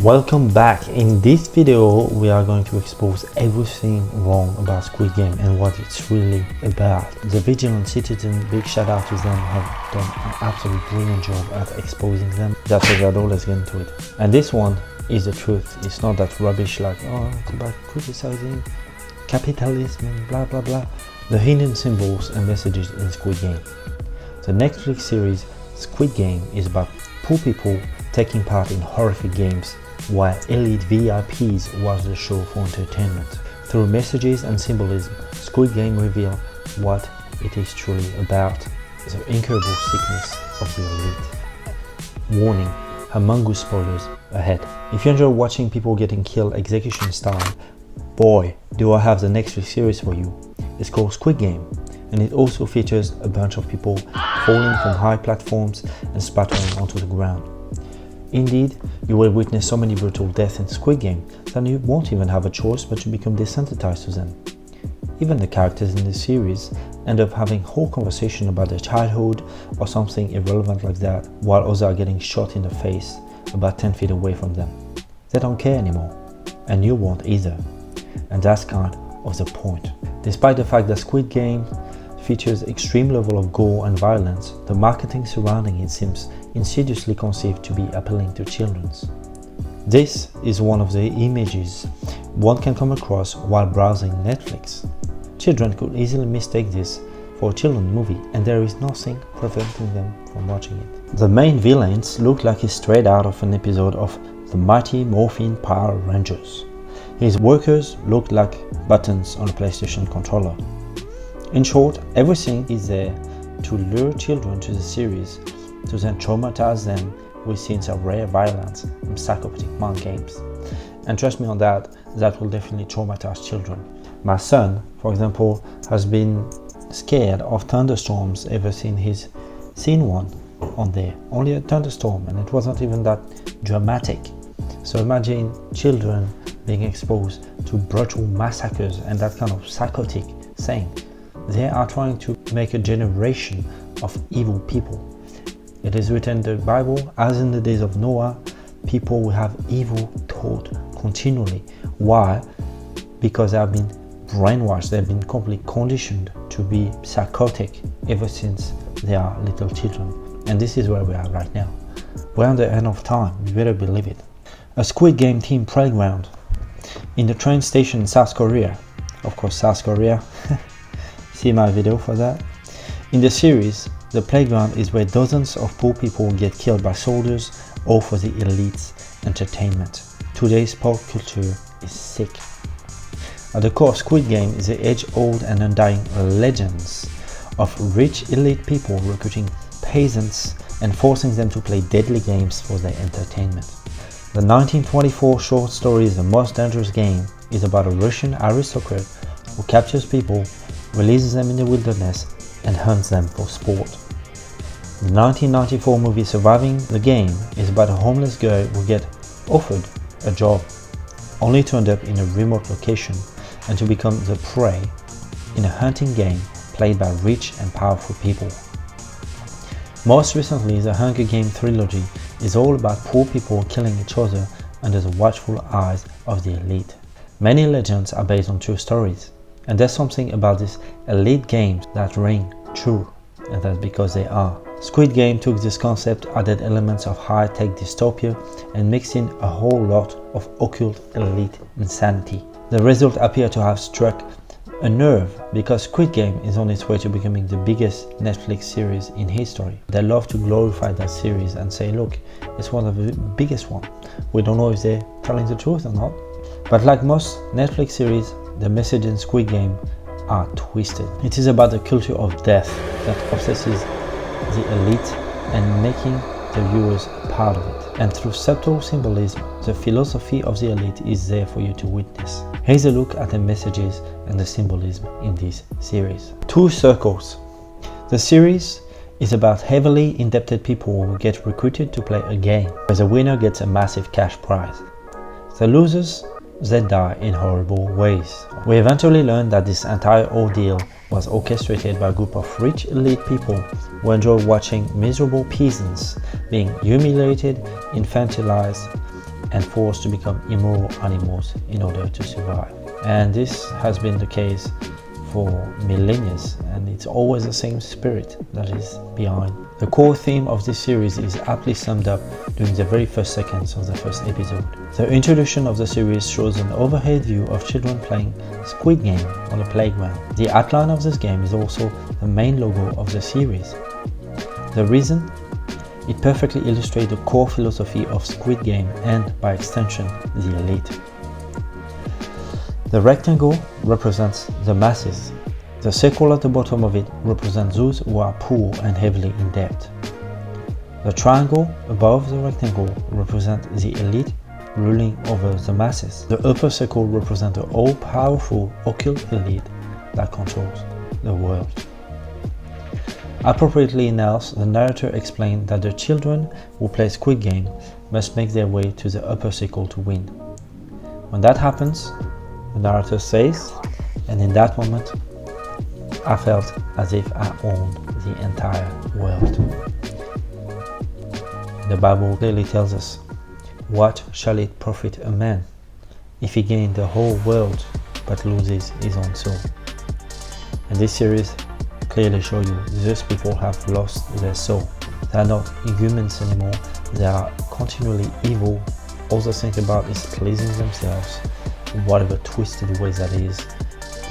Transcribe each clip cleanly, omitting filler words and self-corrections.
Welcome back. In this video we are going to expose everything wrong about Squid Game and what it's really about. The Vigilant Citizen, big shout out to them, have done an absolute brilliant job at exposing them. That's without all, let's get into it. And this one is the truth. It's not that rubbish like, oh, it's about criticizing capitalism and blah blah blah. The hidden symbols and messages in Squid Game. The Netflix series Squid Game is about poor people taking part in horrific games, while elite VIPs watch the show for entertainment. Through messages and symbolism, Squid Game reveals what it is truly about, the incurable sickness of the elite. Warning, humongous spoilers ahead. If you enjoy watching people getting killed execution style, boy, do I have the Netflix series for you. It's called Squid Game, and it also features a bunch of people falling from high platforms and splattering onto the ground. Indeed, you will witness so many brutal deaths in Squid Game that you won't even have a choice but to become desensitized to them. Even the characters in the series end up having whole conversation about their childhood or something irrelevant like that, while others are getting shot in the face about 10 feet away from them. They don't care anymore, and you won't either. And that's kind of the point. Despite the fact that Squid Game features extreme level of gore and violence, the marketing surrounding it seems insidiously conceived to be appealing to children. This is one of the images one can come across while browsing Netflix. Children could easily mistake this for a children's movie, and there is nothing preventing them from watching it. The main villains look like he's straight out of an episode of the Mighty Morphin Power Rangers. His workers look like buttons on a PlayStation controller. In short, everything is there to lure children to the series, to then traumatize them with scenes of rare violence and psychopathic mind games. And trust me on that will definitely traumatize children. My son, for example, has been scared of thunderstorms ever since he's seen one on there. Only a thunderstorm, and it wasn't even that dramatic. So imagine children being exposed to brutal massacres and that kind of psychotic thing. They are trying to make a generation of evil people. It is written in the Bible, as in the days of Noah, people will have evil taught continually. Why? Because they have been brainwashed, they've been completely conditioned to be psychotic ever since they are little children. And this is where we are right now. We're on the end of time, you better believe it. A Squid Game themed playground in the train station in South Korea. Of course, South Korea. See my video for that. In the series, the playground is where dozens of poor people get killed by soldiers, all for the elite's entertainment. Today's pop culture is sick. At the core of Squid Game is the age-old and undying legends of rich elite people recruiting peasants and forcing them to play deadly games for their entertainment. The 1924 short story The Most Dangerous Game is about a Russian aristocrat who captures people, releases them in the wilderness, and hunts them for sport. The 1994 movie Surviving the Game is about a homeless girl who gets offered a job, only to end up in a remote location and to become the prey in a hunting game played by rich and powerful people. Most recently, the Hunger Games trilogy is all about poor people killing each other under the watchful eyes of the elite. Many legends are based on true stories, and there's something about these elite games that ring true, and that's because they are. Squid Game took this concept, added elements of high-tech dystopia, and mixed in a whole lot of occult elite insanity. The result appeared to have struck a nerve because Squid Game is on its way to becoming the biggest Netflix series in history. They love to glorify that series and say, look, it's one of the biggest ones. We don't know if they're telling the truth or not. But like most Netflix series, the message in Squid Game are twisted. It is about the culture of death that obsesses the elite and making the viewers part of it. And through subtle symbolism, the philosophy of the elite is there for you to witness. Here's a look at the messages and the symbolism in this series. Two circles. The series is about heavily indebted people who get recruited to play a game, where the winner gets a massive cash prize. The losers, they die in horrible ways. We eventually learned that this entire ordeal was orchestrated by a group of rich elite people who enjoy watching miserable peasants being humiliated, infantilized, and forced to become immoral animals in order to survive. And this has been the case for millennia, and it's always the same spirit that is behind. The core theme of this series is aptly summed up during the very first seconds of the first episode. The introduction of the series shows an overhead view of children playing Squid Game on a playground. The outline of this game is also the main logo of the series. The reason? It perfectly illustrates the core philosophy of Squid Game and, by extension, the elite. The rectangle represents the masses. The circle at the bottom of it represents those who are poor and heavily in debt. The triangle above the rectangle represents the elite ruling over the masses. The upper circle represents the all-powerful occult elite that controls the world. Appropriately enough, the narrator explained that the children who play Squid Game must make their way to the upper circle to win. When that happens, the narrator says, and in that moment, I felt as if I owned the entire world. The Bible clearly tells us, what shall it profit a man if he gain the whole world but loses his own soul? And this series clearly shows you these people have lost their soul. They are not humans anymore. They are continually evil. All they think about is pleasing themselves, whatever twisted way that is,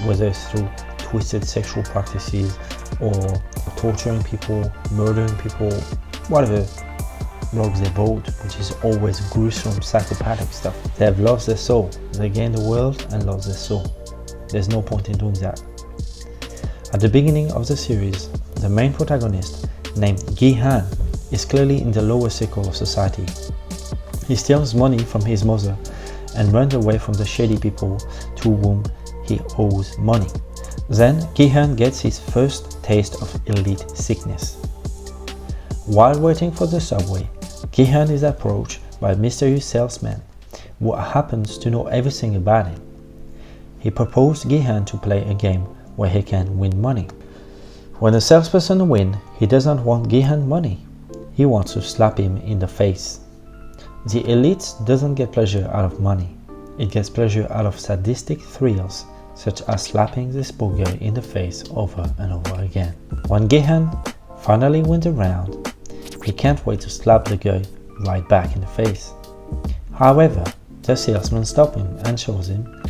whether it's through twisted sexual practices or torturing people, murdering people, whatever rogues they vote, which is always gruesome psychopathic stuff. They have lost their soul. They gain the world and lost their soul. There's no point in doing that. At the beginning of the series, the main protagonist, named Gi-han, is clearly in the lower circle of society. He steals money from his mother and runs away from the shady people to whom he owes money. Then Gi-han gets his first taste of elite sickness. While waiting for the subway, Gi-han is approached by a mysterious salesman who happens to know everything about him. He proposed Gi-han to play a game where he can win money. When the salesperson wins, he doesn't want Gi-han money. He wants to slap him in the face. The elite doesn't get pleasure out of money. It gets pleasure out of sadistic thrills, such as slapping this poor guy in the face over and over again. When Gi-han finally wins a round, he can't wait to slap the guy right back in the face. However, the salesman stops him and shows him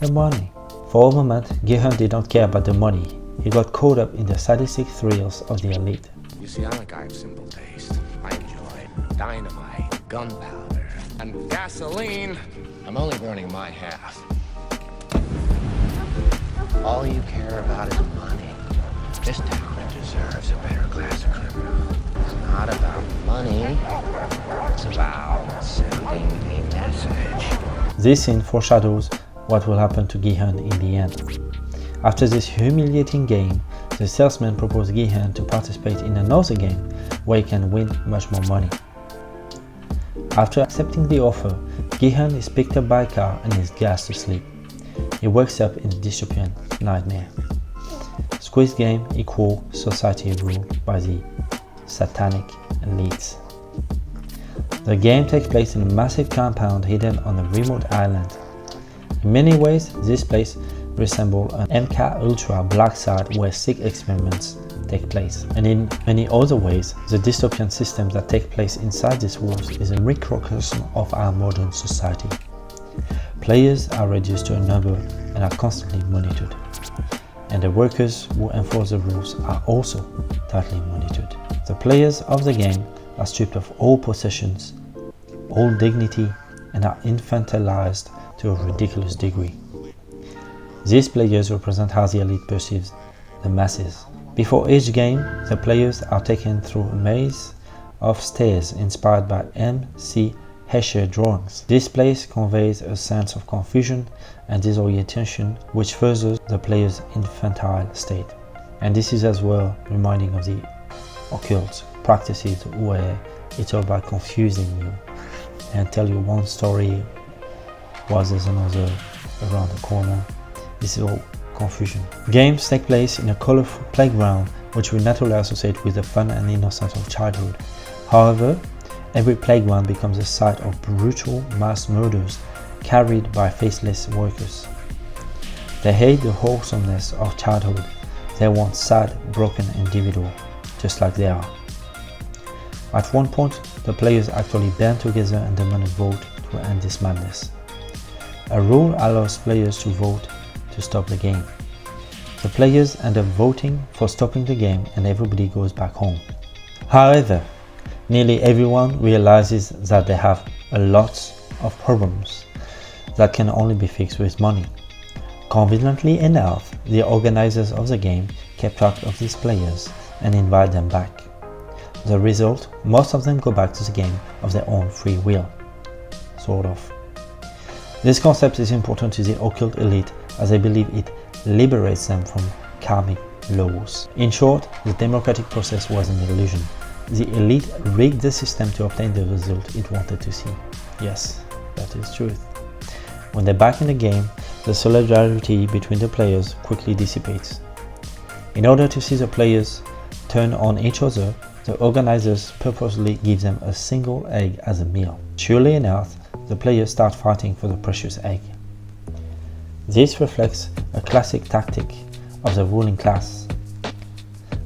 the money. For a moment, Gi-han did not care about the money. He got caught up in the sadistic thrills of the elite. You see, I'm a guy of simple taste. I enjoy dynamite, gunpowder, and gasoline. I'm only burning my half. All you care about is money. This town deserves a better class of criminal. It's not about money. It's about sending a message. This scene foreshadows what will happen to Gi-han in the end. After this humiliating game, the salesman proposed Gi-han to participate in another game where he can win much more money. After accepting the offer, Gi-han is picked up by a car and is gassed to sleep. He wakes up in a dystopian nightmare. Squid Game equals society ruled by the satanic elites. The game takes place in a massive compound hidden on a remote island. In many ways, this place resembles an MK Ultra black site where sick experiments take place. And in many other ways, the dystopian system that takes place inside these walls is a microcosm of our modern society. Players are reduced to a number and are constantly monitored. And the workers who enforce the rules are also tightly monitored. The players of the game are stripped of all possessions, all dignity, and are infantilized to a ridiculous degree. These players represent how the elite perceives the masses. Before each game, the players are taken through a maze of stairs inspired by M.C. Escher drawings. This place conveys a sense of confusion and disorientation which furthers the player's infantile state. And this is as well reminding of the occult practices where it's all about confusing you and tell you one story while there's another around the corner. This is all confusion. Games take place in a colorful playground which we naturally associate with the fun and innocence of childhood. However, Every playground becomes a site of brutal mass murders carried by faceless workers. They hate the wholesomeness of childhood. They want sad, broken individuals, just like they are. At one point, the players actually band together and demand a vote to end this madness. A rule allows players to vote to stop the game. The players end up voting for stopping the game and everybody goes back home. However, nearly everyone realizes that they have a lot of problems that can only be fixed with money. Conveniently enough, the organizers of the game kept track of these players and invite them back. The result, most of them go back to the game of their own free will. Sort of. This concept is important to the occult elite as they believe it liberates them from karmic laws. In short, the democratic process was an illusion. The elite rigged the system to obtain the result it wanted to see. Yes, that is truth. When they're back in the game, the solidarity between the players quickly dissipates. In order to see the players turn on each other, the organizers purposely give them a single egg as a meal. Surely enough, the players start fighting for the precious egg. This reflects a classic tactic of the ruling class.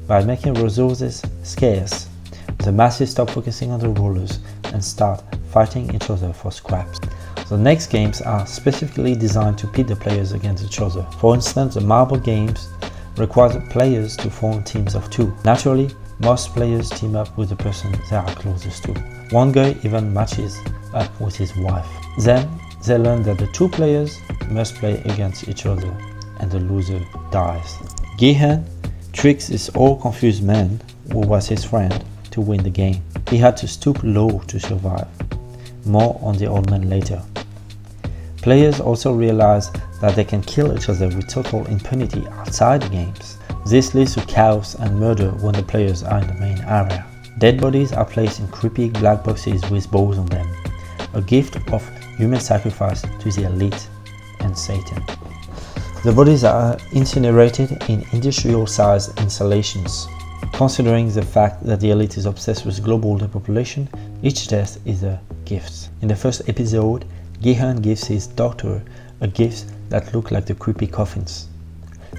By making resources scarce, the masses stop focusing on the rulers and start fighting each other for scraps. The next games are specifically designed to pit the players against each other. For instance, the marble games require the players to form teams of two. Naturally, most players team up with the person they are closest to. One guy even matches up with his wife. Then they learn that the two players must play against each other and the loser dies. Gihan tricks this all-confused man, who was his friend, to win the game. He had to stoop low to survive. More on the old man later. Players also realize that they can kill each other with total impunity outside the games. This leads to chaos and murder when the players are in the main area. Dead bodies are placed in creepy black boxes with bows on them, a gift of human sacrifice to the elite and Satan. The bodies are incinerated in industrial-sized installations. Considering the fact that the elite is obsessed with global depopulation, each death is a gift. In the first episode, Gihan gives his daughter a gift that looked like the creepy coffins.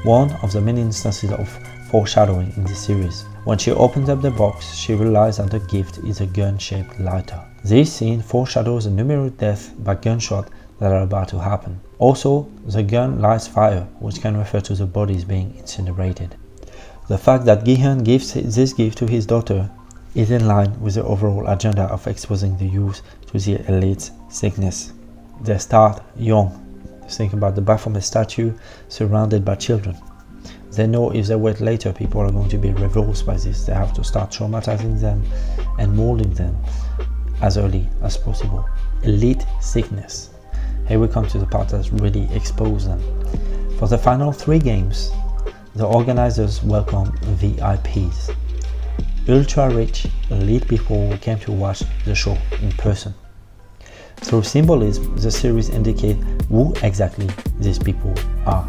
One of the many instances of foreshadowing in this series. When she opens up the box, she realizes that the gift is a gun-shaped lighter. This scene foreshadows the numerous deaths by gunshot that are about to happen. Also, the gun lights fire, which can refer to the bodies being incinerated. The fact that Gihan gives this gift to his daughter is in line with the overall agenda of exposing the youth to the elite's sickness. They start young. Think about the Baphomet statue surrounded by children. They know if they wait later, people are going to be revolted by this. They have to start traumatizing them and molding them as early as possible. Elite sickness. Here we come to the part that really exposes them. For the final 3 games, the organizers welcome VIPs. Ultra-rich, elite people who came to watch the show in person. Through symbolism, the series indicates who exactly these people are.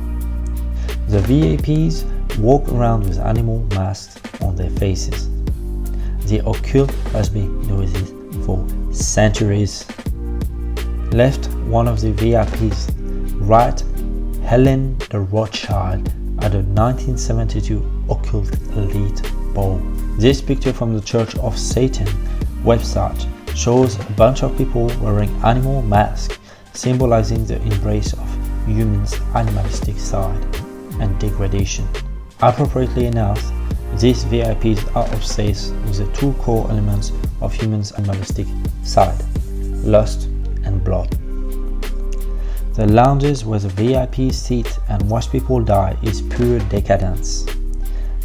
The VIPs walk around with animal masks on their faces. The occult has been noticed for centuries. Left, one of the VIPs, right, Helen the Rothschild at the 1972 Occult Elite Ball. This picture from the Church of Satan website shows a bunch of people wearing animal masks, symbolizing the embrace of humans' animalistic side and degradation. Appropriately enough, these VIPs are obsessed with the 2 core elements of humans' animalistic side, lust and blood. The lounges where the VIPs sit and watch people die is pure decadence.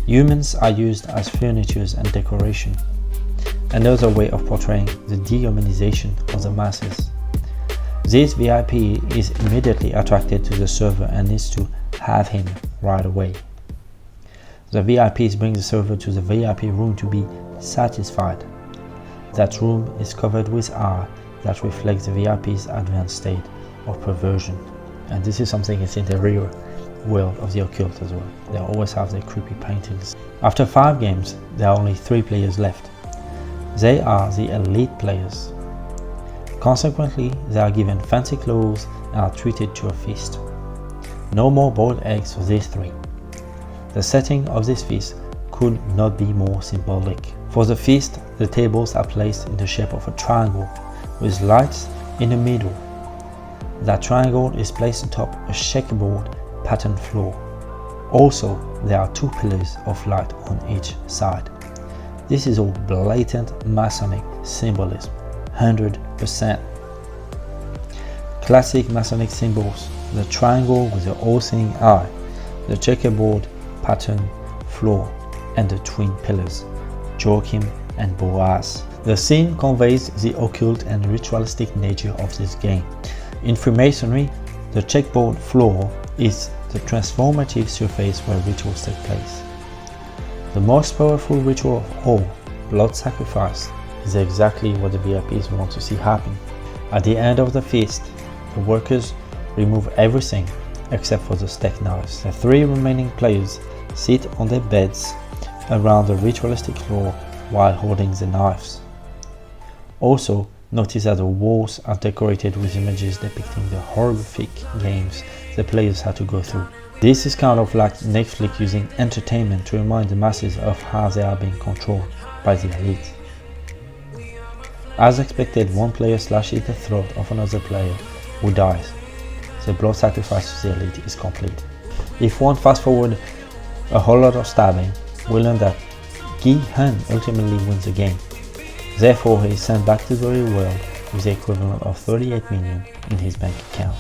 Humans are used as furniture and decoration. Another way of portraying the dehumanization of the masses. This VIP is immediately attracted to the server and needs to have him right away. The VIPs bring the server to the VIP room to be satisfied. That room is covered with art that reflects the VIP's advanced state of perversion. And this is something that's in the real world of the occult as well. They always have their creepy paintings. After 5 games, there are only 3 players left. They are the elite players. Consequently, they are given fancy clothes and are treated to a feast. No more boiled eggs for these three. The setting of this feast could not be more symbolic. For the feast, the tables are placed in the shape of a triangle with lights in the middle. That triangle is placed atop a checkerboard pattern floor. Also, there are two pillars of light on each side. This is all blatant Masonic symbolism, 100%. Classic Masonic symbols: the triangle with the all-seeing eye, the checkerboard pattern floor, and the twin pillars, Joachim and Boaz. The scene conveys the occult and ritualistic nature of this game. In Freemasonry, the checkerboard floor is the transformative surface where rituals take place. The most powerful ritual of all, blood sacrifice, is exactly what the VIPs want to see happen. At the end of the feast, the workers remove everything except for the steak knives. The three remaining players sit on their beds around the ritualistic floor while holding the knives. Also, notice that the walls are decorated with images depicting the horrific games the players had to go through. This is kind of like Netflix using entertainment to remind the masses of how they are being controlled by the elite. As expected, one player slashes the throat of another player who dies. The blood sacrifice to the elite is complete. If one fast forward a whole lot of stabbing, we learn that Gi Hun ultimately wins the game. Therefore, he is sent back to the real world with the equivalent of 38 million in his bank account.